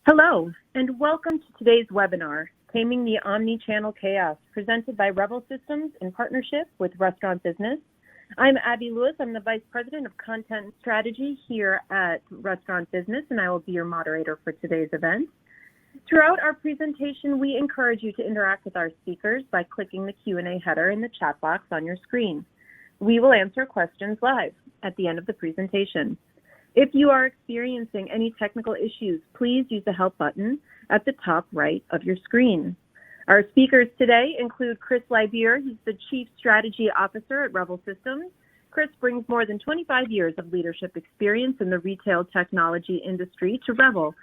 Hello, and welcome to today's webinar, Taming the Omni-Channel Chaos, presented by Revel Systems in partnership with Restaurant Business. I'm Abby Lewis. I'm the Vice President of Content Strategy here at Restaurant Business, and I will be your moderator for today's event. Throughout our presentation, we encourage you to interact with our speakers by clicking the Q&A header in the chat box on your screen. We will answer questions live at the end of the presentation. If you are experiencing any technical issues, please use the help button at the top right of your screen. Our speakers today include Chris Libier. He's the Chief Strategy Officer at Revel Systems. Chris brings more than 25 years of leadership experience in the retail technology industry to Revel.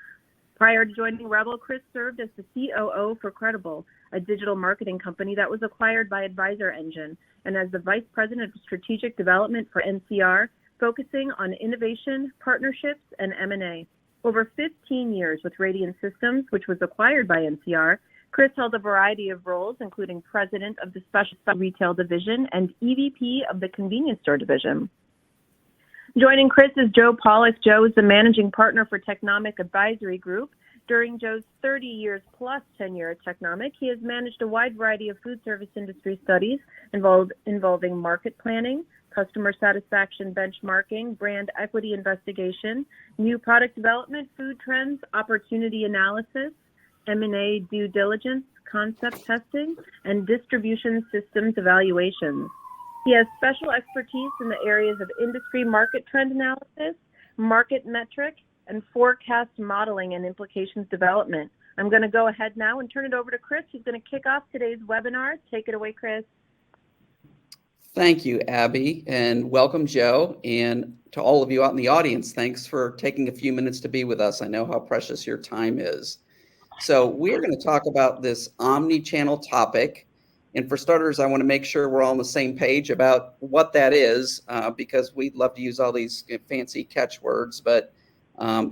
Prior to joining Revel, Chris served as the COO for Credible, a digital marketing company that was acquired by Advisor Engine, and as the Vice President of Strategic Development for NCR, focusing on innovation, partnerships, and M&A. Over 15 years with Radiant Systems, which was acquired by NCR, Chris held a variety of roles, including President of the Special Retail Division and EVP of the Convenience Store Division. Joining Chris is Joe Paulus. Joe is the Managing Partner for Technomic Advisory Group. During Joe's 30 years plus tenure at Technomic, he has managed a wide variety of food service industry studies involving market planning, customer satisfaction benchmarking, brand equity investigation, new product development, food trends, opportunity analysis, M&A due diligence, concept testing, and distribution systems evaluations. He has special expertise in the areas of industry market trend analysis, market metric, and forecast modeling and implications development. I'm going to go ahead now and turn it over to Chris, who's going to kick off today's webinar. Take it away, Chris. Thank you, Abby, and welcome, Joe, and to all of you out in the audience. Thanks for taking a few minutes to be with us. I know how precious your time is. So we're going to talk about this omni-channel topic. And for starters, I want to make sure we're all on the same page about what that is, because we'd love to use all these fancy catchwords, but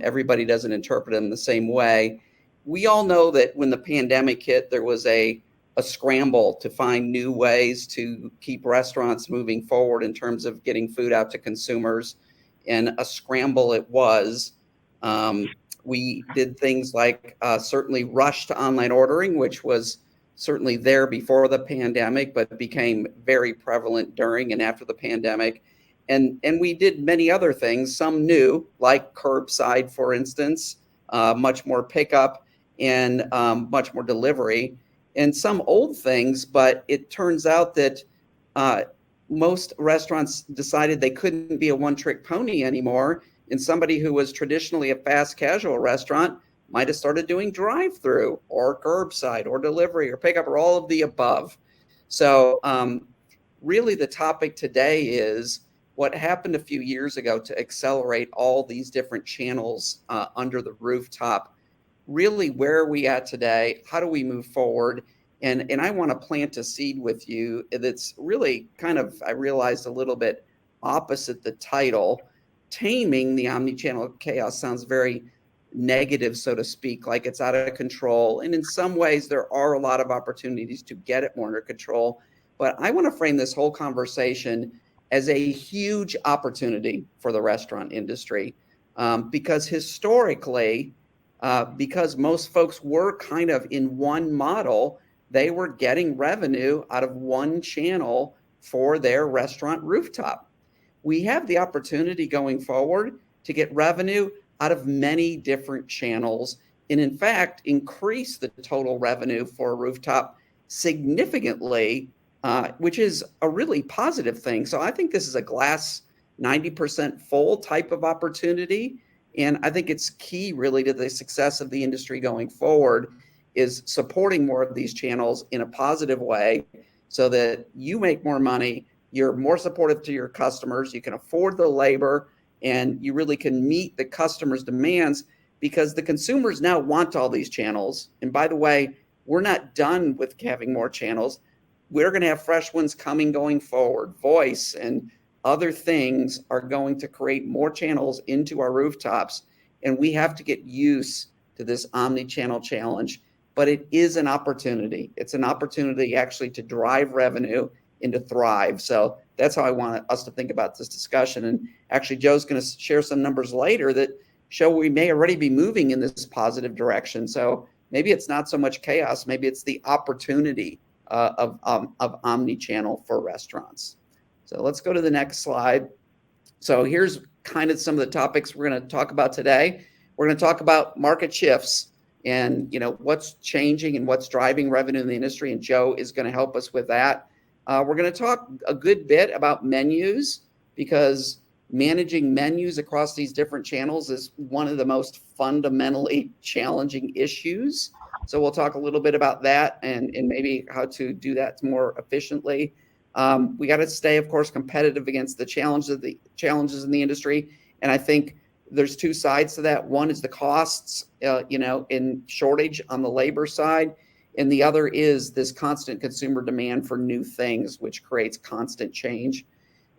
everybody doesn't interpret them the same way. We all know that when the pandemic hit, there was a scramble to find new ways to keep restaurants moving forward in terms of getting food out to consumers, and a scramble it was. We did things like certainly rush to online ordering, which was certainly there before the pandemic, but became very prevalent during and after the pandemic. And we did many other things, some new, like curbside, for instance, much more pickup and much more delivery, and some old things. But it turns out that most restaurants decided they couldn't be a one-trick pony anymore. And somebody who was traditionally a fast casual restaurant might have started doing drive-through or curbside or delivery or pickup or all of the above. So really the topic today is what happened a few years ago to accelerate all these different channels under the rooftop. Really, where are we at today? How do we move forward? And I want to plant a seed with you that's really kind of, I realized, a little bit opposite the title. Taming the Omni-Channel Chaos sounds very negative, so to speak, like it's out of control. And in some ways, there are a lot of opportunities to get it more under control. But I want to frame this whole conversation as a huge opportunity for the restaurant industry, because historically, because most folks were kind of in one model, they were getting revenue out of one channel for their restaurant rooftop. We have the opportunity going forward to get revenue out of many different channels, and in fact, increase the total revenue for a rooftop significantly, which is a really positive thing. So I think this is a glass 90% full type of opportunity. And I think it's key really to the success of the industry going forward is supporting more of these channels in a positive way so that you make more money, you're more supportive to your customers, you can afford the labor, and you really can meet the customer's demands, because the consumers now want all these channels. And by the way, we're not done with having more channels. We're going to have fresh ones coming going forward. Voice and other things are going to create more channels into our rooftops, and we have to get used to this omni-channel challenge. But it is an opportunity. It's an opportunity actually to drive revenue and to thrive. So that's how I want us to think about this discussion. And actually, Joe's going to share some numbers later that show we may already be moving in this positive direction. So maybe it's not so much chaos, maybe it's the opportunity of omni-channel for restaurants. So let's go to the next slide. So here's kind of some of the topics we're going to talk about today. We're going to talk about market shifts and what's changing and what's driving revenue in the industry, and Joe is going to help us with that. We're going to talk a good bit about menus, because managing menus across these different channels is one of the most fundamentally challenging issues. So we'll talk a little bit about that and maybe how to do that more efficiently. We got to stay, of course, competitive against the challenges in the industry. And I think there's two sides to that. One is the costs, in shortage on the labor side. And the other is this constant consumer demand for new things, which creates constant change.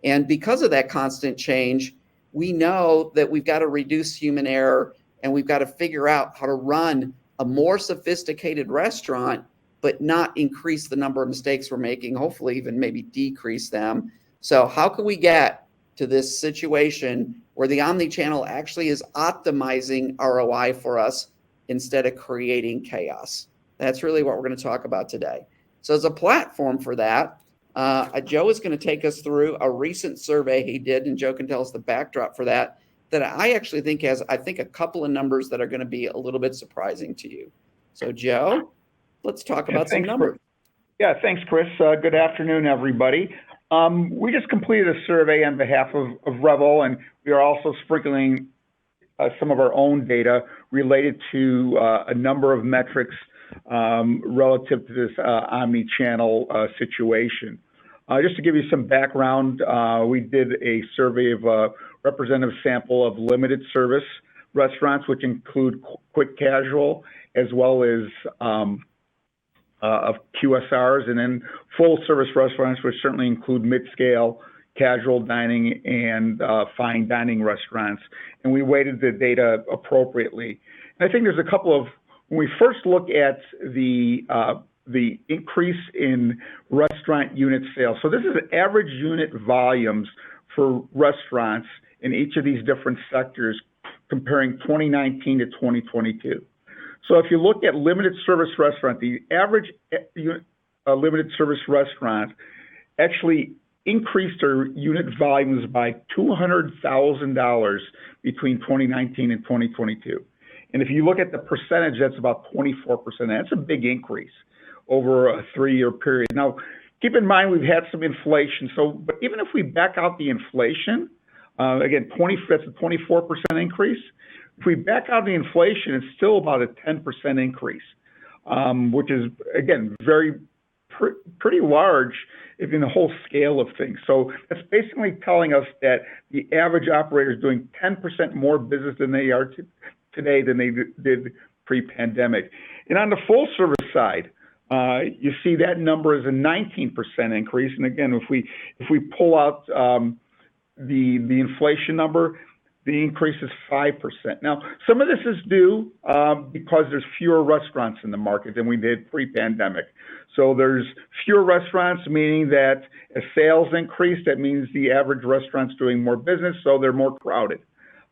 And because of that constant change, we know that we've got to reduce human error, and we've got to figure out how to run a more sophisticated restaurant, but not increase the number of mistakes we're making, hopefully even maybe decrease them. So how can we get to this situation where the omni-channel actually is optimizing ROI for us instead of creating chaos? That's really what we're going to talk about today. So as a platform for that, Joe is going to take us through a recent survey he did, and Joe can tell us the backdrop for that I actually think has, a couple of numbers that are going to be a little bit surprising to you. So Joe, let's talk about some numbers. Yeah, thanks, Chris. Good afternoon, everybody. We just completed a survey on behalf of Revel, and we are also sprinkling some of our own data related to a number of metrics relative to this omni-channel situation. Just to give you some background, we did a survey of a representative sample of limited service restaurants, which include quick casual, as well as of QSRs, and then full service restaurants, which certainly include mid-scale, casual dining, and fine dining restaurants. And we weighted the data appropriately. And I think there's a couple of, when we first look at the increase in restaurant unit sales. So this is average unit volumes for restaurants in each of these different sectors comparing 2019 to 2022. So if you look at limited service restaurant, the average limited service restaurant actually increased their unit volumes by $200,000 between 2019 and 2022. And if you look at the percentage, that's about 24%. That's a big increase over a 3-year period. Now, keep in mind, we've had some inflation. But even if we back out the inflation, again, that's a 24% increase. If we back out the inflation, it's still about a 10% increase, which is, again, pretty large in the whole scale of things. So that's basically telling us that the average operator is doing 10% more business than they are today than they did pre-pandemic. And on the full service side, you see that number is a 19% increase. And again, if we pull out the inflation number, the increase is 5%. Now, some of this is due because there's fewer restaurants in the market than we did pre-pandemic. So there's fewer restaurants, meaning that as sales increase, that means the average restaurant's doing more business, so they're more crowded.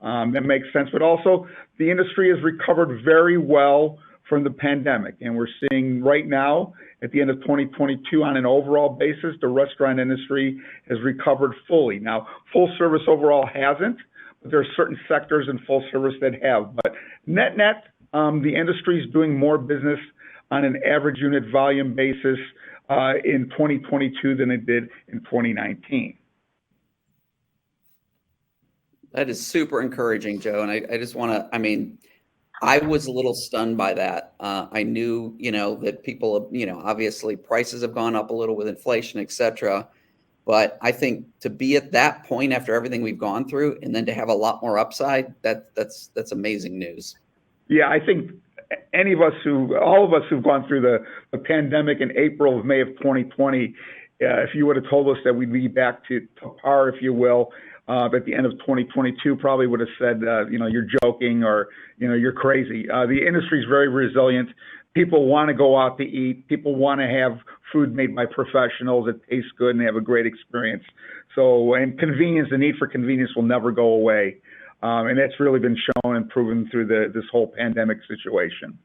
That makes sense. But also, the industry has recovered very well from the pandemic. And we're seeing right now, at the end of 2022, on an overall basis, the restaurant industry has recovered fully. Now, full service overall hasn't, but there are certain sectors in full service that have. But net, the industry is doing more business on an average unit volume basis in 2022 than it did in 2019. That is super encouraging, Joe. And I just want to, I was a little stunned by that. I knew, that people, obviously prices have gone up a little with inflation, et cetera. But I think to be at that point after everything we've gone through, and then to have a lot more upside, that's amazing news. Yeah, I think all of us who've gone through the pandemic in April, May of 2020, if you would have told us that we'd be back to par, if you will, at the end of 2022, probably would have said, you're joking, or, you're crazy. The industry is very resilient. People want to go out to eat. People want to have food made by professionals that tastes good and they have a great experience. So, and convenience, the need for convenience will never go away. And that's really been shown and proven through this whole pandemic situation.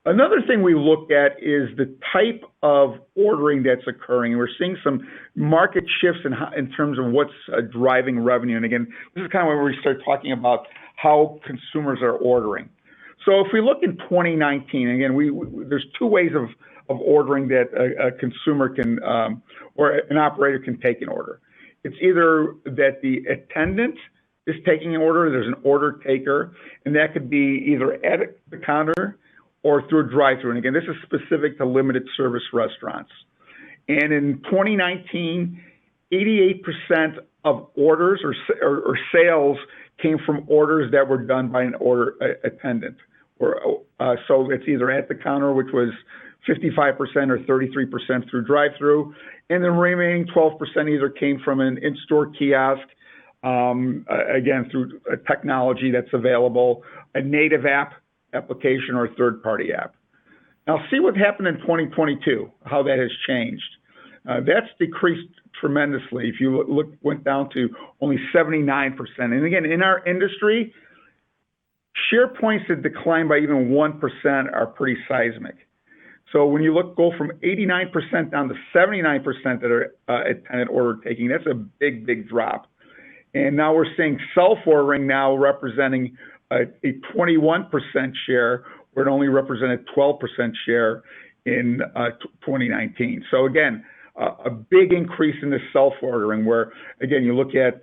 Another thing we look at is the type of ordering that's occurring. We're seeing some market shifts in terms of what's driving revenue. And again, this is kind of where we start talking about how consumers are ordering. So if we look in 2019, again, there's two ways of ordering that a consumer can, or an operator can take an order. It's either that the attendant is taking an order, there's an order taker, and that could be either at the counter or through a drive-through. And again, this is specific to limited service restaurants. And in 2019, 88% of orders or sales came from orders that were done by an order attendant. So it's either at the counter, which was 55% or 33% through drive-through, and the remaining 12% either came from an in-store kiosk, again, through a technology that's available, a native application, or a third-party app. Now, see what happened in 2022, how that has changed. That's decreased tremendously. If you went down to only 79%. And again, in our industry, share points that decline by even 1% are pretty seismic. So when you go from 89% down to 79% that are attendant order taking, that's a big, big drop. And now we're seeing self-ordering now representing a 21% share, where it only represented 12% share in 2019. So again, a big increase in the self-ordering, where again, you look at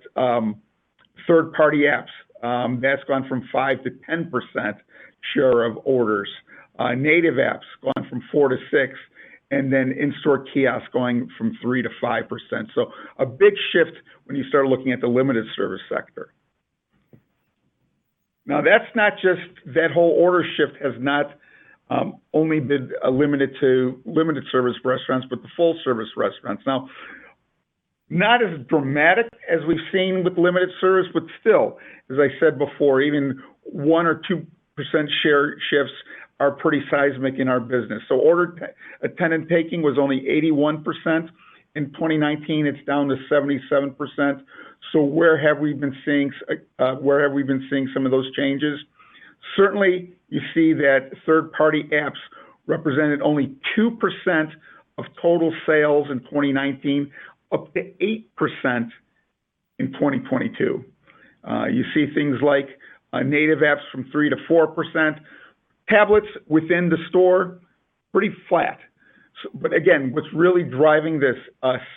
third-party apps, that's gone from 5 to 10% share of orders. Native apps gone from 4 to 6, and then in-store kiosks going from 3 to 5%. So a big shift when you start looking at the limited service sector. Now, that's not just, that whole order shift has not only been limited to limited service restaurants, but the full service restaurants. Now, not as dramatic as we've seen with limited service, but still, as I said before, even 1 or 2% share shifts are pretty seismic in our business. So order attendant taking was only 81%. In 2019, it's down to 77%. So where have we been seeing some of those changes? Certainly, you see that third-party apps represented only 2% of total sales in 2019, up to 8% in 2022. You see things like native apps from 3 to 4%. Tablets within the store, pretty flat. So, but again, what's really driving this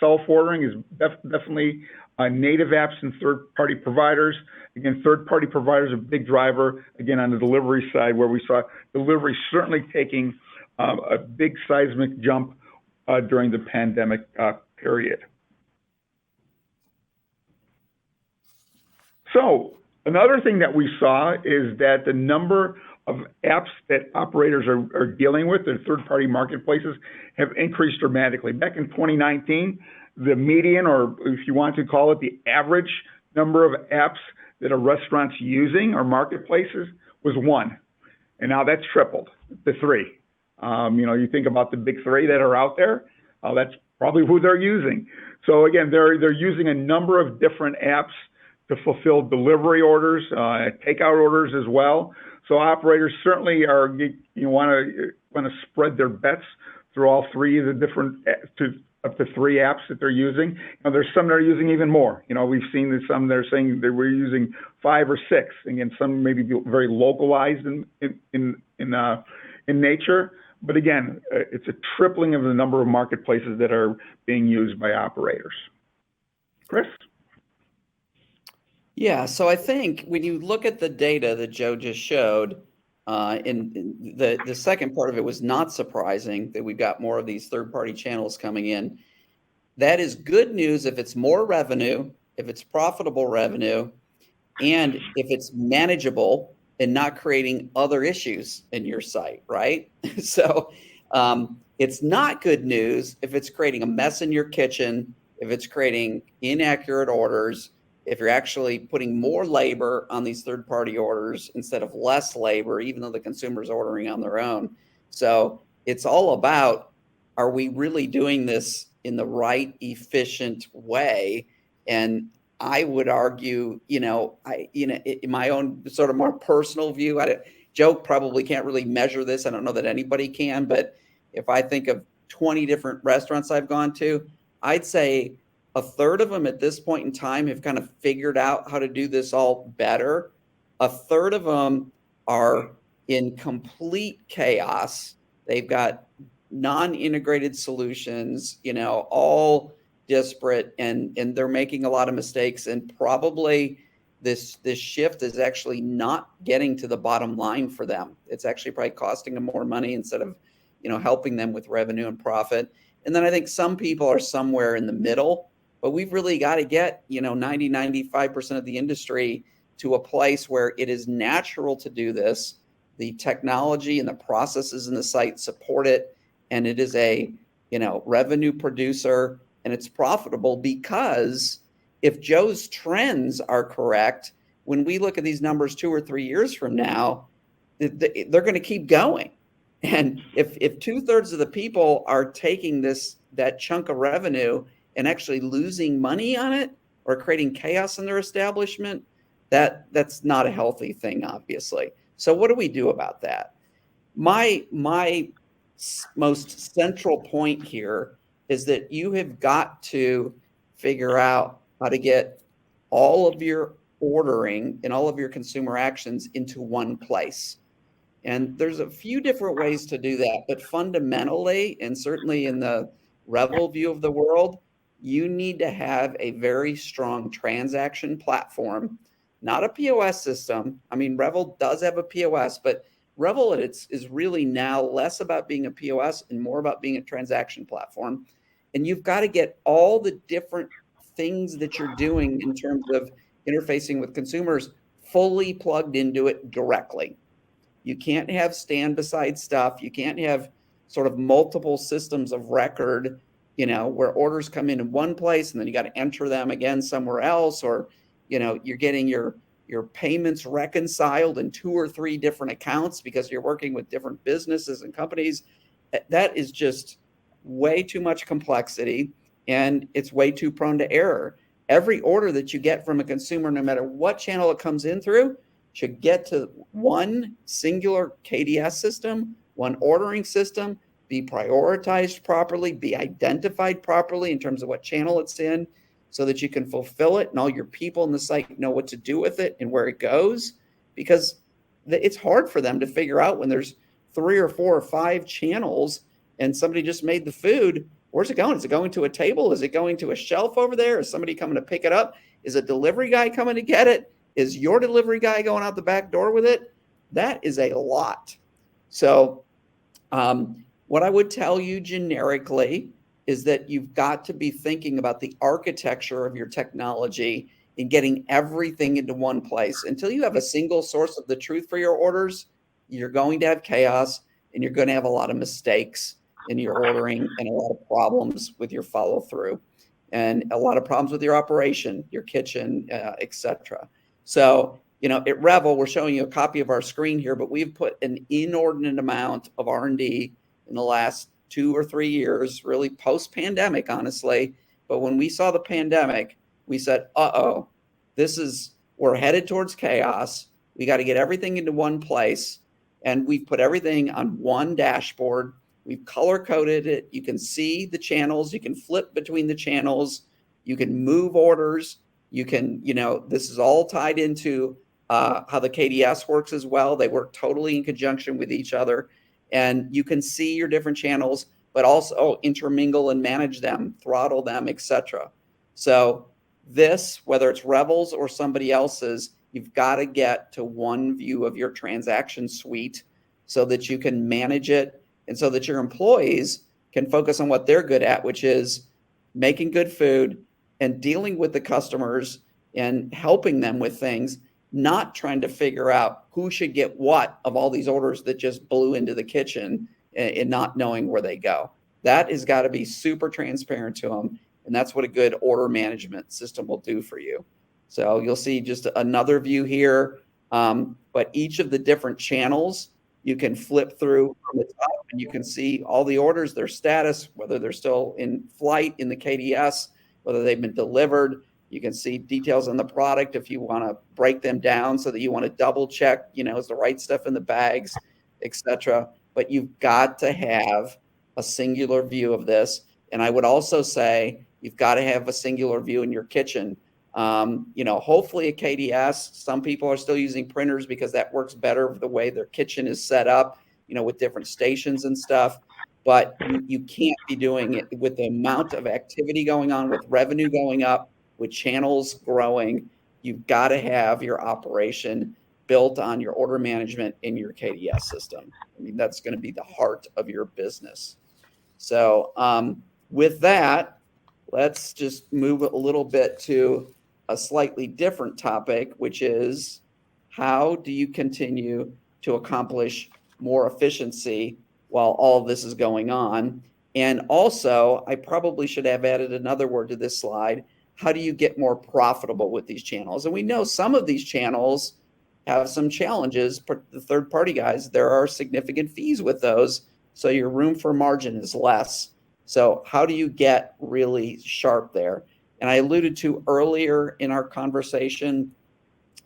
self-ordering is definitely native apps and third-party providers. Again, third-party providers are a big driver, again, on the delivery side, where we saw delivery certainly taking a big seismic jump during the pandemic period. So another thing that we saw is that the number of apps that operators are dealing with, their third-party marketplaces, have increased dramatically. Back in 2019, the median, or if you want to call it the average number of apps that a restaurant's using or marketplaces was 1. And now that's tripled to 3. You think about the big 3 that are out there, that's probably who they're using. So again, they're using a number of different apps to fulfill delivery orders, takeout orders as well. So operators certainly want to spread their bets through all 3 of the different up to 3 apps that they're using. Now, there's some that are using even more. We've seen that some that are saying they were using 5 or 6. Again, some may be very localized in nature. But again, it's a tripling of the number of marketplaces that are being used by operators. Chris? Yeah, so I think when you look at the data that Joe just showed, in the second part of it was not surprising that we've got more of these third-party channels coming in. That is good news if it's more revenue, if it's profitable revenue, and if it's manageable and not creating other issues in your site, right? So it's not good news if it's creating a mess in your kitchen, if it's creating inaccurate orders, if you're actually putting more labor on these third-party orders instead of less labor, even though the consumer's ordering on their own. So it's all about, are we really doing this in the right, efficient way? And I would argue, in my own sort of more personal view, Joe probably can't really measure this. I don't know that anybody can, but if I think of 20 different restaurants I've gone to, I'd say a third of them at this point in time have kind of figured out how to do this all better. A third of them are in complete chaos. They've got non-integrated solutions, all disparate, and they're making a lot of mistakes, and probably this shift is actually not getting to the bottom line for them. It's actually probably costing them more money instead of helping them with revenue and profit. And then I think some people are somewhere in the middle, but we've really got to get 95% of the industry to a place where it is natural to do this. The technology and the processes in the site support it, and it is a revenue producer, and it's profitable, because if Joe's trends are correct, when we look at these numbers 2 or 3 years from now, they're going to keep going. And if 2/3 of the people are taking that chunk of revenue and actually losing money on it or creating chaos in their establishment, that's not a healthy thing, obviously. So what do we do about that? My most central point here is that you have got to figure out how to get all of your ordering and all of your consumer actions into one place. And there's a few different ways to do that, but fundamentally, and certainly in the Revel view of the world, you need to have a very strong transaction platform, not a POS system. I mean, Revel does have a POS, but Revel is really now less about being a POS and more about being a transaction platform. And you've got to get all the different things that you're doing in terms of interfacing with consumers fully plugged into it directly. You can't have stand beside stuff. You can't have sort of multiple systems of record, where orders come in one place and then you got to enter them again somewhere else, or, you're getting your payments reconciled in 2 or 3 different accounts because you're working with different businesses and companies. That is just way too much complexity, and it's way too prone to error. Every order that you get from a consumer, no matter what channel it comes in through, should get to one singular KDS system, one ordering system, be prioritized properly, be identified properly in terms of what channel it's in, so that you can fulfill it and all your people in the site know what to do with it and where it goes. Because it's hard for them to figure out when there's 3 or 4 or 5 channels and somebody just made the food. Where's it going? Is it going to a table? Is it going to a shelf over there? Is somebody coming to pick it up? Is a delivery guy coming to get it? Is your delivery guy going out the back door with it? That is a lot. So what I would tell you generically is that you've got to be thinking about the architecture of your technology and getting everything into one place. Until you have a single source of the truth for your orders, you're going to have chaos, and you're going to have a lot of mistakes in your ordering and a lot of problems with your follow through, and a lot of problems with your operation, your kitchen, etc. So, at Revel, we're showing you a copy of our screen here, but we've put an inordinate amount of R&D in the last 2 or 3 years, really post-pandemic, honestly. But when we saw the pandemic, we said, we're headed towards chaos. We got to get everything into one place. And we've put everything on one dashboard. We've color-coded it. You can see the channels. You can flip between the channels. You can move orders. You can, this is all tied into how the KDS works as well. They work totally in conjunction with each other. And you can see your different channels, but also intermingle and manage them, throttle them, etc. So this, whether it's Revel's or somebody else's, you've got to get to one view of your transaction suite so that you can manage it, and so that your employees can focus on what they're good at, which is making good food and dealing with the customers and helping them with things, not trying to figure out who should get what of all these orders that just blew into the kitchen and not knowing where they go. That has got to be super transparent to them. And that's what a good order management system will do for you. So you'll see just another view here, but each of the different channels you can flip through from the top, and you can see all the orders, their status, whether they're still in flight in the KDS, whether they've been delivered, You can see details on the product if you want to break them down so that you want to double check, is the right stuff in the bags, etc. But you've got to have a singular view of this. And I would also say you've got to have a singular view in your kitchen. Hopefully a KDS. Some people are still using printers because that works better the way their kitchen is set up, with different stations and stuff. But you can't be doing it with the amount of activity going on, with revenue going up, with channels growing. You've got to have your operation built on your order management in your KDS system. I mean, that's going to be the heart of your business. So with that, let's just move a little bit to a slightly different topic, which is how do you continue to accomplish more efficiency while all this is going on? And also, I probably should have added another word to this slide. How do you get more profitable with these channels? And we know some of these channels have some challenges. The third-party guys, there are significant fees with those, so your room for margin is less. So how do you get really sharp there? And I alluded to earlier in our conversation,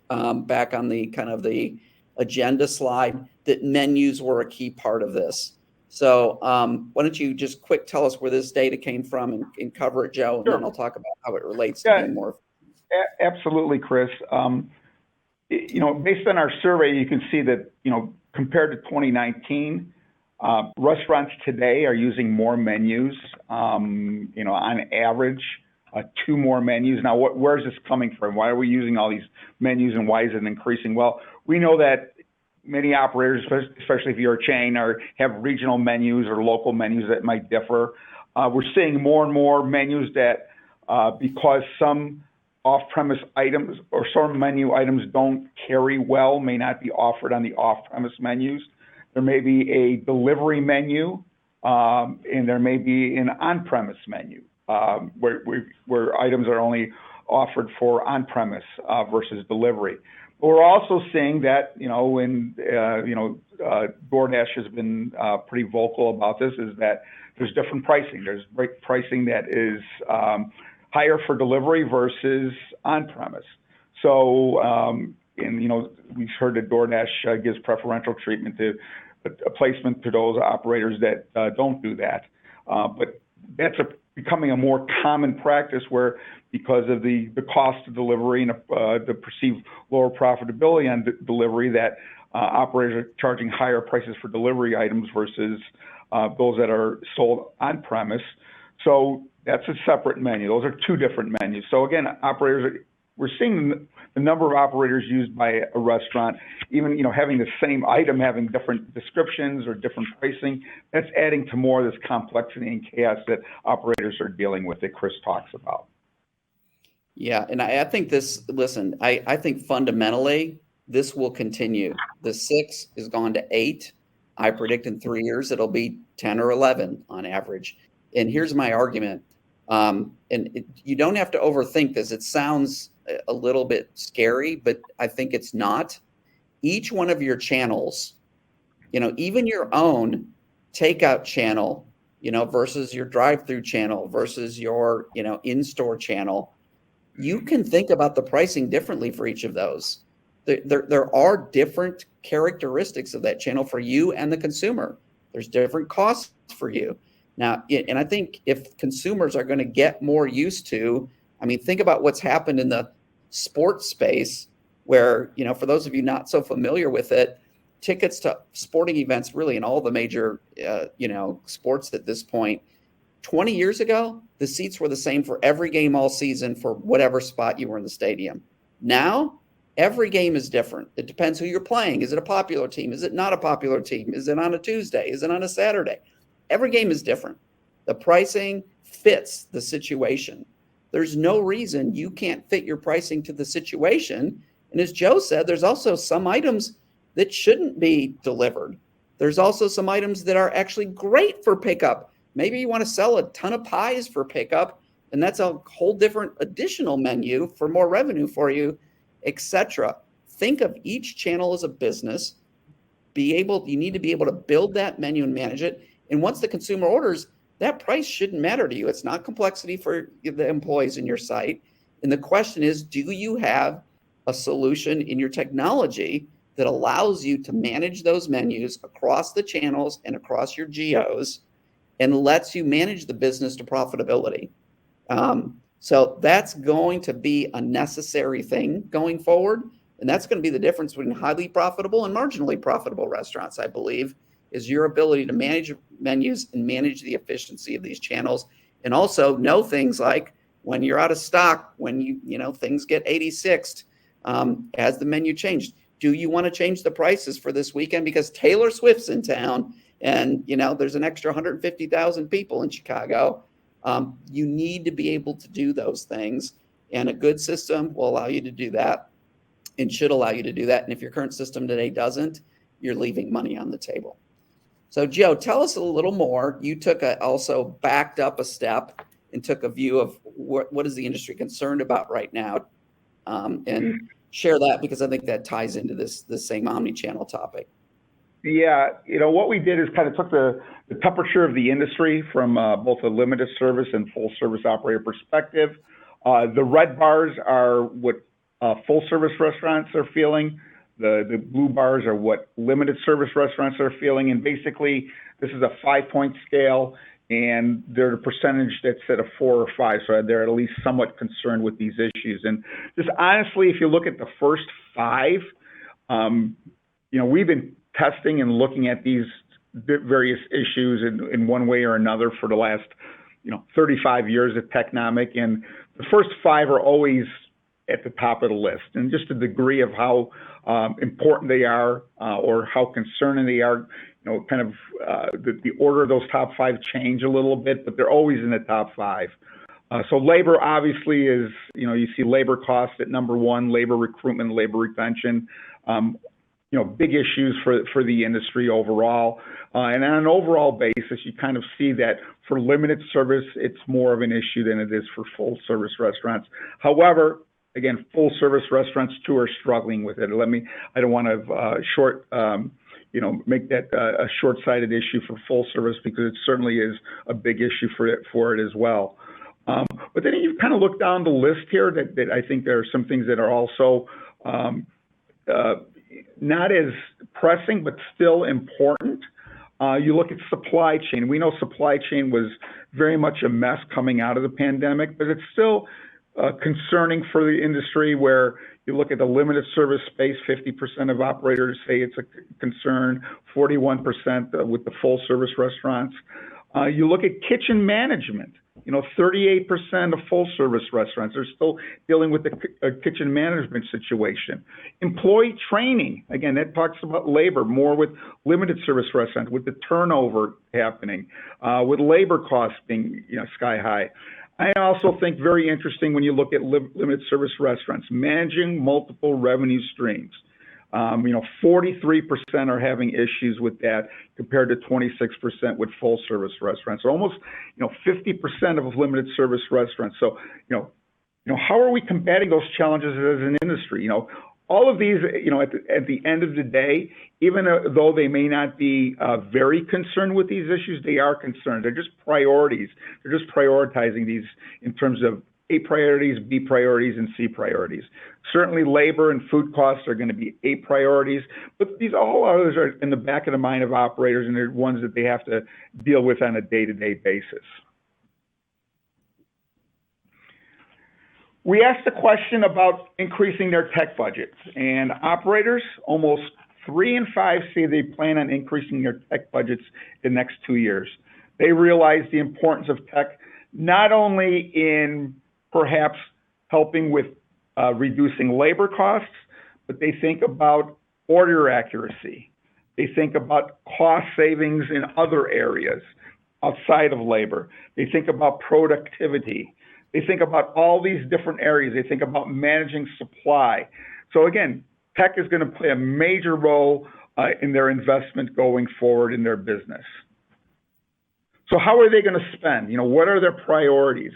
back on the kind of the agenda slide, that menus were a key part of this. So why don't you just tell us where this data came from and cover it, Joe, and Sure. Then I'll talk about how it relates to being more. Absolutely, Chris. Based on our survey, you can see that, compared to 2019, restaurants today are using more menus, on average, 2 more menus. Now, where is this coming from? Why are we using all these menus and why is it increasing? Well, we know that many operators, especially if you're a chain, have regional menus or local menus that might differ. We're seeing more and more menus that, because some off-premise items or some menu items don't carry well, may not be offered on the off-premise menus. There may be a delivery menu, and there may be an on-premise menu, where items are only offered for on-premise versus delivery. But we're also seeing that, DoorDash has been pretty vocal about this, is that there's different pricing. There's pricing that is higher for delivery versus on-premise. So, we've heard that DoorDash gives preferential treatment to a placement to those operators that don't do that. But that's becoming a more common practice where, because of the cost of delivery and the perceived lower profitability on delivery, that operators are charging higher prices for delivery items versus those that are sold on-premise. So that's a separate menu. Those are 2 different menus. So again, we're seeing the number of operators used by a restaurant, even having the same item, having different descriptions or different pricing. That's adding to more of this complexity and chaos that operators are dealing with that Chris talks about. Yeah, and I think I think fundamentally this will continue. The 6 is gone to 8. I predict in 3 years it'll be 10 or 11 on average. And here's my argument. You don't have to overthink this. It sounds a little bit scary, but I think it's not. Each one of your channels, even your own takeout channel, versus your drive-through channel versus your, in-store channel, you can think about the pricing differently for each of those. There are different characteristics of that channel for you and the consumer. There's different costs for you. Now, and I think if consumers are going to get more used to, think about what's happened in the sports space where, for those of you not so familiar with it, tickets to sporting events really in all the major, sports at this point, 20 years ago, the seats were the same for every game all season for whatever spot you were in the stadium. Now, every game is different. It depends who you're playing. Is it a popular team? Is it not a popular team? Is it on a Tuesday? Is it on a Saturday? Every game is different. The pricing fits the situation. There's no reason you can't fit your pricing to the situation. And as Joe said, there's also some items that shouldn't be delivered. There's also some items that are actually great for pickup. Maybe you want to sell a ton of pies for pickup, and that's a whole different additional menu for more revenue for you, etc. Think of each channel as a business. You need to be able to build that menu and manage it. And once the consumer orders, that price shouldn't matter to you. It's not complexity for the employees in your site. And the question is, do you have a solution in your technology that allows you to manage those menus across the channels and across your geos and lets you manage the business to profitability? So that's going to be a necessary thing going forward. And that's going to be the difference between highly profitable and marginally profitable restaurants, I believe, is your ability to manage menus and manage the efficiency of these channels. And also know things like when you're out of stock, when things get 86th, as the menu changed. Do you want to change the prices for this weekend because Taylor Swift's in town and there's an extra 150,000 people in Chicago? You need to be able to do those things, and a good system will allow you to do that and should allow you to do that. And if your current system today doesn't, you're leaving money on the table. So Joe, tell us a little more. You also backed up a step and took a view of what is the industry concerned about right now, and share that, because I think that ties into this same omni-channel topic. Yeah, what we did is kind of took the temperature of the industry from both a limited service and full service operator perspective. The red bars are what full service restaurants are feeling. The blue bars are what limited service restaurants are feeling. And basically, this is a 5-point scale, and they're a percentage that's at a 4 or 5. So they're at least somewhat concerned with these issues. And just honestly, if you look at the first 5, we've been testing and looking at these various issues in one way or another for the last, 35 years at Technomic. And the first 5 are always at the top of the list. And just the degree of how important they are or how concerning they are, the order of those top 5 change a little bit, but they're always in the top 5. So labor obviously is, you see labor costs at number 1, labor recruitment, labor retention. Big issues for the industry overall. And on an overall basis, you kind of see that for limited service, it's more of an issue than it is for full service restaurants. However, again, full service restaurants too are struggling with it. I don't want to make that a short-sighted issue for full service, because it certainly is a big issue for it as well. But then you kind of look down the list here that I think there are some things that are also not as pressing, but still important. You look at supply chain. We know supply chain was very much a mess coming out of the pandemic, but it's still concerning for the industry, where you look at the limited service space, 50% of operators say it's a concern, 41% with the full service restaurants. You look at kitchen management. 38% of full service restaurants are still dealing with the kitchen management situation. Employee training, again, that talks about labor more with limited service restaurants, with the turnover happening, with labor costs being sky high. I also think very interesting when you look at limited service restaurants, managing multiple revenue streams. 43% are having issues with that compared to 26% with full service restaurants. So almost, 50% of limited service restaurants. So, how are we combating those challenges as an industry? All of these, at the end of the day, even though they may not be very concerned with these issues, they are concerned. They're just priorities. They're just prioritizing these in terms of A priorities, B priorities, and C priorities. Certainly labor and food costs are going to be A priorities, but these all others are in the back of the mind of operators, and they're ones that they have to deal with on a day-to-day basis. We asked the question about increasing their tech budgets, and operators, almost 3 in 5 say they plan on increasing their tech budgets in the next 2 years. They realize the importance of tech, not only in perhaps helping with reducing labor costs, but they think about order accuracy. They think about cost savings in other areas outside of labor. They think about productivity. They think about all these different areas. They think about managing supply. So again, tech is going to play a major role in their investment going forward in their business. So how are they going to spend? What are their priorities?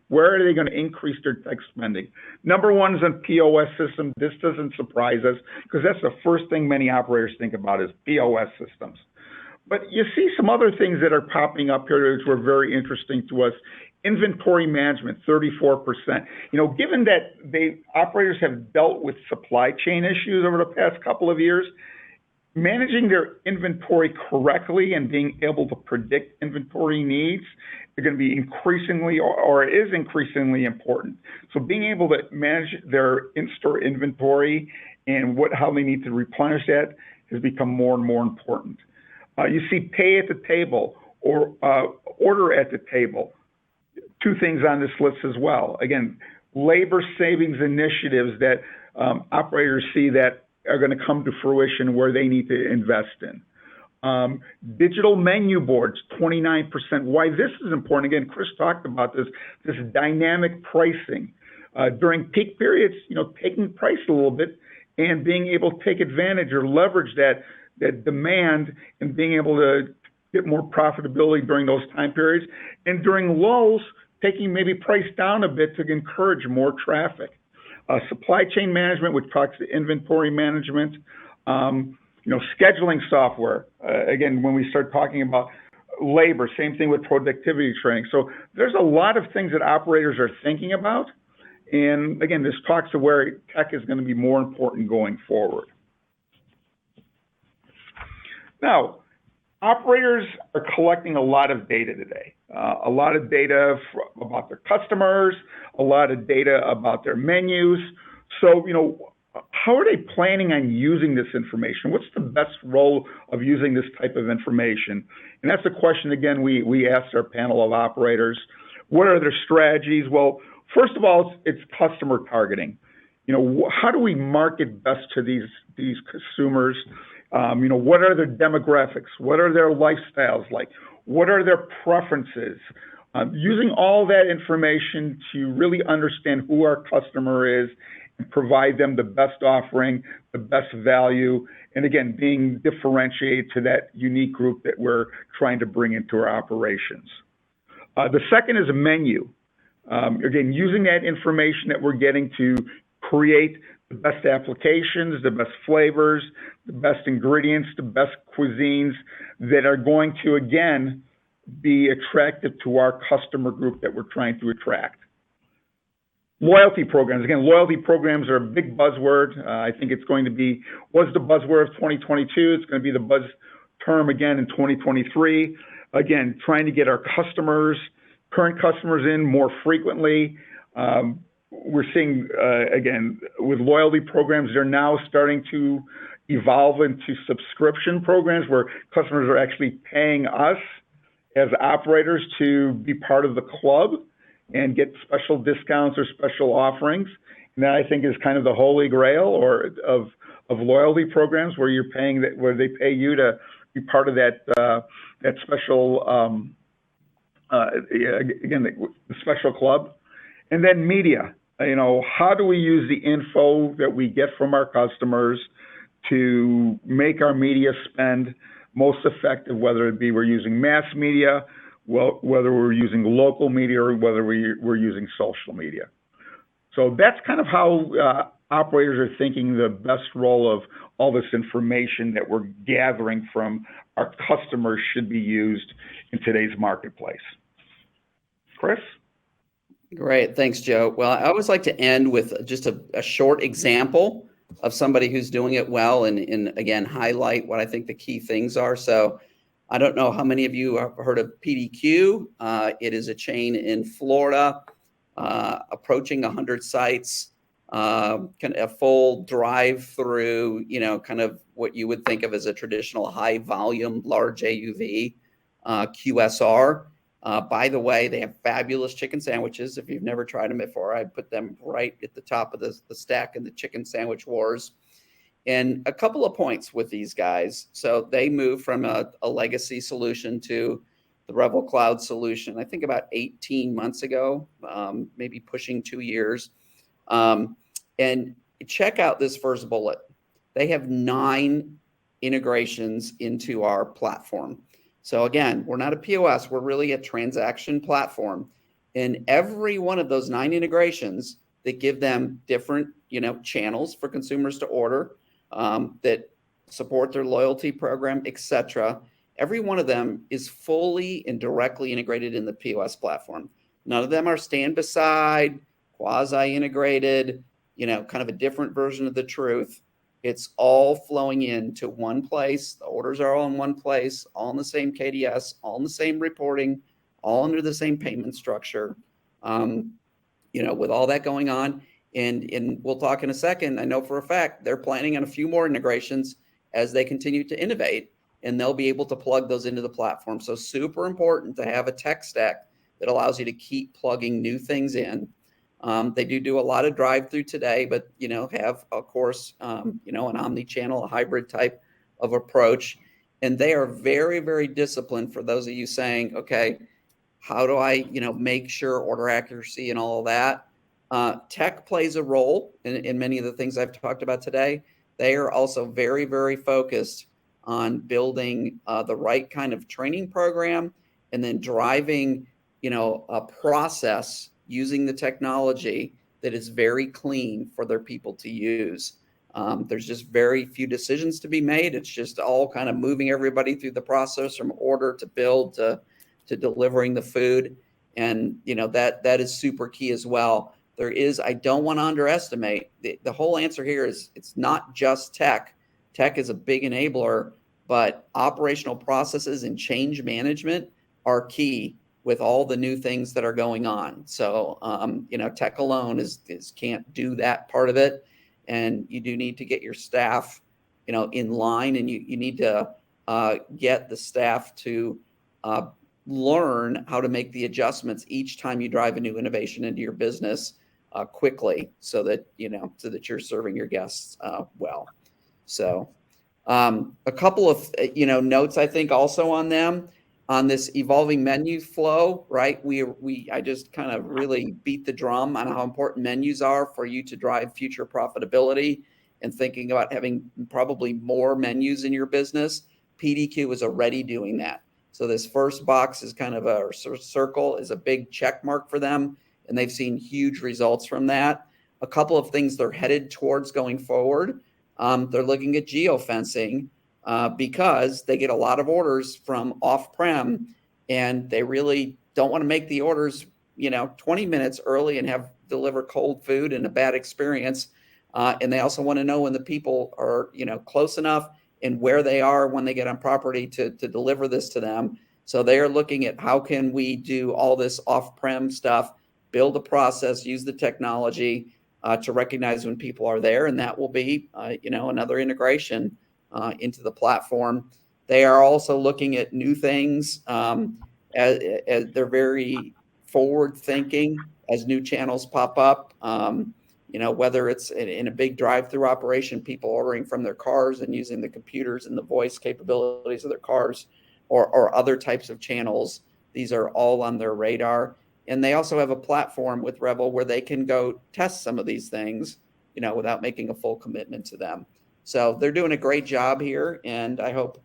Where are they going to increase their tech spending? Number 1 is on POS systems. This doesn't surprise us, because that's the first thing many operators think about is POS systems. But you see some other things that are popping up here which were very interesting to us Inventory management, 34%. Given that operators have dealt with supply chain issues over the past couple of years, managing their inventory correctly and being able to predict inventory needs are going to be increasingly or is increasingly important. So being able to manage their in-store inventory and how they need to replenish that has become more and more important. You see pay at the table or order at the table. Two things on this list as well. Again, labor savings initiatives that operators see that are going to come to fruition where they need to invest in. Digital menu boards, 29%. Why this is important, again, Chris talked about this dynamic pricing. During peak periods, taking price a little bit and being able to take advantage or leverage that demand and being able to get more profitability during those time periods. And during lulls, taking maybe price down a bit to encourage more traffic. Supply chain management, which talks to inventory management, scheduling software. Again, when we start talking about labor, same thing with productivity training. So there's a lot of things that operators are thinking about. And again, this talks to where tech is going to be more important going forward. Now, operators are collecting a lot of data today. A lot of data about their customers, a lot of data about their menus. So, how are they planning on using this information? What's the best role of using this type of information? And that's the question, again, we asked our panel of operators. What are their strategies? Well, first of all, it's customer targeting. How do we market best to these consumers? What are their demographics? What are their lifestyles like? What are their preferences? Using all that information to really understand who our customer is and provide them the best offering, the best value, and again, being differentiated to that unique group that we're trying to bring into our operations. The second is a menu. Again, using that information that we're getting to create the best applications, the best flavors, the best ingredients, the best cuisines that are going to, again, be attractive to our customer group that we're trying to attract. Loyalty programs. Again, loyalty programs are a big buzzword. I think it's going to be, was the buzzword of 2022. It's going to be the buzz term again in 2023. Again, trying to get our current customers in more frequently. We're seeing, again, with loyalty programs, they're now starting to evolve into subscription programs where customers are actually paying us as operators to be part of the club and get special discounts or special offerings. And that, I think, is kind of the holy grail of loyalty programs where where they pay you to be part of that special, again, the special club. And then media. How do we use the info that we get from our customers to make our media spend most effective, whether it be we're using mass media, whether we're using local media, or whether we're using social media. So that's kind of how operators are thinking the best role of all this information that we're gathering from our customers should be used in today's marketplace. Chris? Great. Thanks, Joe. Well, I always like to end with just a short example of somebody who's doing it well and again, highlight what I think the key things are. So I don't know how many of you have heard of PDQ. It is a chain in Florida, approaching 100 sites, kind of a full drive-through, kind of what you would think of as a traditional high volume, large AUV QSR. By the way, they have fabulous chicken sandwiches. If you've never tried them before, I put them right at the top of the stack in the chicken sandwich wars. And a couple of points with these guys. So they moved from a legacy solution to the Revel Cloud solution, I think about 18 months ago, maybe pushing 2 years. And check out this first bullet. They have 9 integrations into our platform. So again, we're not a POS, we're really a transaction platform. And every one of those 9 integrations that give them different, channels for consumers to order, that support their loyalty program, etc. Every one of them is fully and directly integrated in the POS platform. None of them are stand beside, quasi-integrated, kind of a different version of the truth. It's all flowing into one place. The orders are all in one place, all in the same KDS, all in the same reporting, all under the same payment structure. With all that going on, and we'll talk in a second. I know for a fact they're planning on a few more integrations as they continue to innovate, and they'll be able to plug those into the platform. So super important to have a tech stack that allows you to keep plugging new things in. They do a lot of drive-through today, but have, of course, an omni-channel, a hybrid type of approach, and they are very, very disciplined. For those of you saying, okay, how do I make sure order accuracy and all of that? Tech plays a role in many of the things I've talked about today. They are also very, very focused on building the right kind of training program, and then driving a process using the technology that is very clean for their people to use. There's just very few decisions to be made. It's just all kind of moving everybody through the process from order to build to delivering the food. And that is super key as well. I don't want to underestimate the whole answer here is it's not just tech. Tech is a big enabler, but operational processes and change management are key with all the new things that are going on. So, tech alone is can't do that part of it. And you do need to get your staff, in line, and you need to get the staff to learn how to make the adjustments each time you drive a new innovation into your business quickly, so that you're serving your guests well. So, a couple of notes I think also on them. On this evolving menu flow, right? I just kind of really beat the drum on how important menus are for you to drive future profitability, and thinking about having probably more menus in your business. PDQ is already doing that. So this first box is kind of a circle, is a big check mark for them, and they've seen huge results from that. A couple of things they're headed towards going forward. They're looking at geofencing. Because they get a lot of orders from off-prem, and they really don't want to make the orders, 20 minutes early and deliver cold food and a bad experience. And they also want to know when the people are, close enough and where they are when they get on property to deliver this to them. So they are looking at how can we do all this off-prem stuff, build a process, use the technology to recognize when people are there. And that will be, another integration into the platform. They are also looking at new things as they're very forward thinking as new channels pop up. Whether it's in a big drive-through operation, people ordering from their cars and using the computers and the voice capabilities of their cars, or other types of channels. These are all on their radar. And they also have a platform with Revel where they can go test some of these things, without making a full commitment to them. So they're doing a great job here, and I hope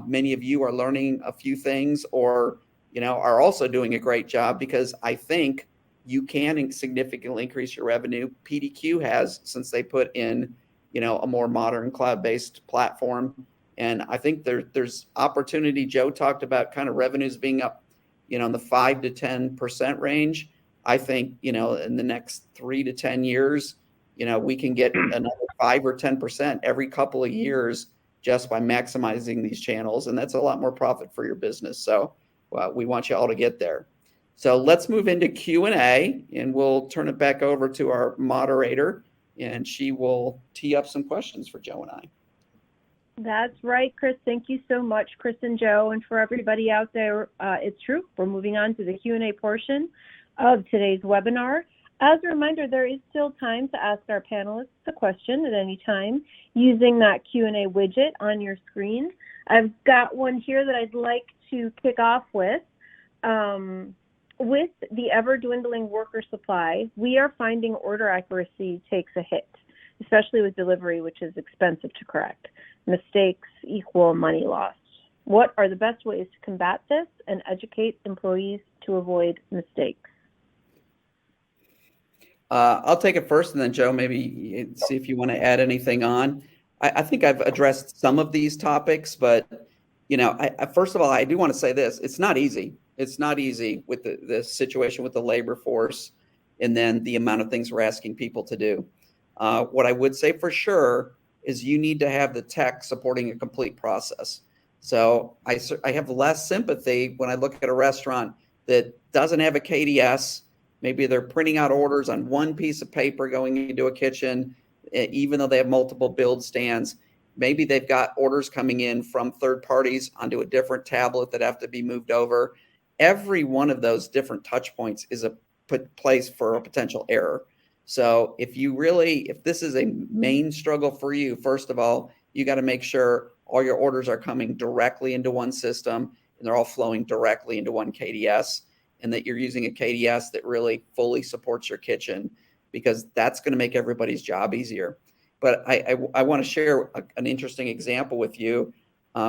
many of you are learning a few things, or are also doing a great job, because I think you can significantly increase your revenue. PDQ has, since they put in a more modern cloud-based platform, and I think there's opportunity. Joe talked about kind of revenues being up in the 5 to 10% range. I think in the next 3 to 10 years, we can get another 5 or 10% every couple of years just by maximizing these channels. And that's a lot more profit for your business. So we want you all to get there. So let's move into Q&A, and we'll turn it back over to our moderator, and she will tee up some questions for Joe and I. That's right, Chris. Thank you so much, Chris and Joe. And for everybody out there, it's true. We're moving on to the Q&A portion of today's webinar. As a reminder, there is still time to ask our panelists a question at any time using that Q&A widget on your screen. I've got one here that I'd like to kick off with. With the ever-dwindling worker supply, we are finding order accuracy takes a hit, especially with delivery, which is expensive to correct. Mistakes equal money lost. What are the best ways to combat this and educate employees to avoid mistakes? I'll take it first, and then Joe, maybe see if you want to add anything on. I think I've addressed some of these topics, but first of all, I do want to say this: it's not easy. It's not easy with the situation with the labor force and then the amount of things we're asking people to do. What I would say for sure is you need to have the tech supporting a complete process. So I have less sympathy when I look at a restaurant that doesn't have a KDS. Maybe they're printing out orders on one piece of paper going into a kitchen, even though they have multiple build stands. Maybe they've got orders coming in from third parties onto a different tablet that have to be moved over. Every one of those different touch points is a place for a potential error. So if this is a main struggle for you, first of all, you got to make sure all your orders are coming directly into one system and they're all flowing directly into one KDS, and that you're using a KDS that really fully supports your kitchen, because that's going to make everybody's job easier. But I want to share an interesting example with you.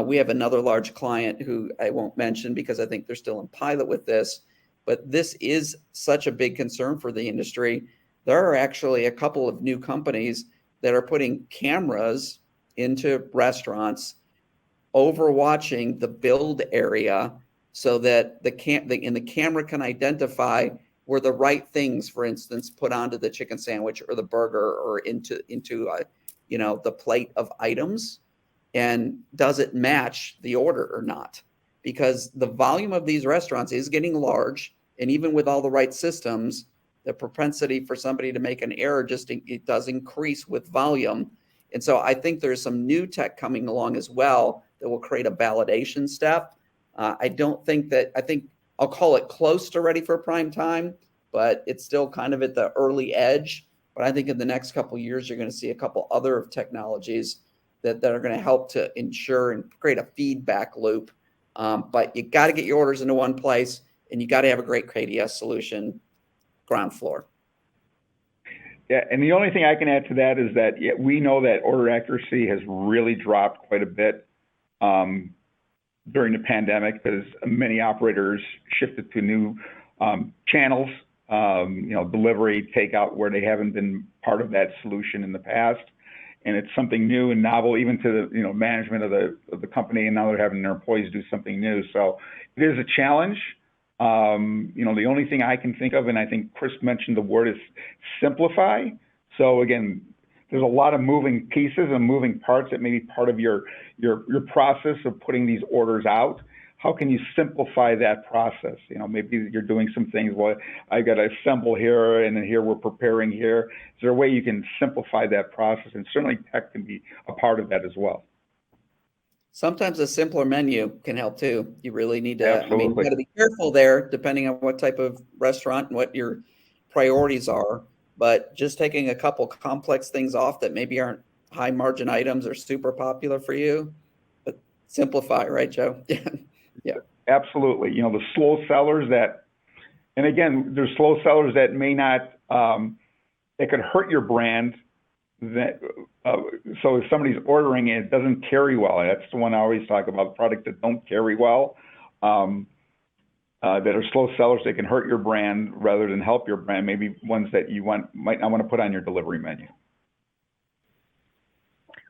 We have another large client who I won't mention because I think they're still in pilot with this, but this is such a big concern for the industry. There are actually a couple of new companies that are putting cameras into restaurants overwatching the build area so that the camera can identify where the right things, for instance, put onto the chicken sandwich or the burger or into the plate of items, and does it match the order or not? Because the volume of these restaurants is getting large, and even with all the right systems, the propensity for somebody to make an error it does increase with volume. And so I think there's some new tech coming along as well that will create a validation step. I think I'll call it close to ready for prime time, but it's still kind of at the early edge. But I think in the next couple of years, you're going to see a couple other technologies that are going to help to ensure and create a feedback loop. But you got to get your orders into one place, and you got to have a great KDS solution ground floor. Yeah, and the only thing I can add to that is that we know that order accuracy has really dropped quite a bit during the pandemic, because many operators shifted to new channels, delivery, takeout, where they haven't been part of that solution in the past. And it's something new and novel, even to the management of the company, and now they're having their employees do something new. So it is a challenge. The only thing I can think of, and I think Chris mentioned the word, is simplify. So again, there's a lot of moving pieces and moving parts that may be part of your process of putting these orders out. How can you simplify that process? Maybe you're doing some things, well, I got to assemble here, and then here we're preparing here. Is there a way you can simplify that process? And certainly tech can be a part of that as well. Sometimes a simpler menu can help too. You really need to, Absolutely. you got to be careful there, depending on what type of restaurant and what your priorities are. But just taking a couple complex things off that maybe aren't high margin items or super popular for you, but simplify, right, Joe? Yeah. Absolutely. The slow sellers and again, there's slow sellers that may not, it could hurt your brand. So if somebody's ordering it doesn't carry well, that's the one I always talk about, products that don't carry well, that are slow sellers. They can hurt your brand rather than help your brand, maybe ones that you might not want to put on your delivery menu.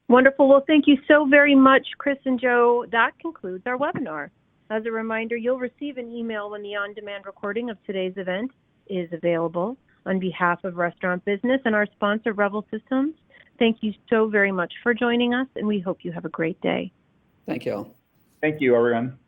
Wonderful. Well, thank you so very much, Chris and Joe. That concludes our webinar. As a reminder, you'll receive an email when the on-demand recording of today's event is available. On behalf of Restaurant Business and our sponsor, Revel Systems, thank you so very much for joining us, and we hope you have a great day. Thank you all. Thank you, everyone.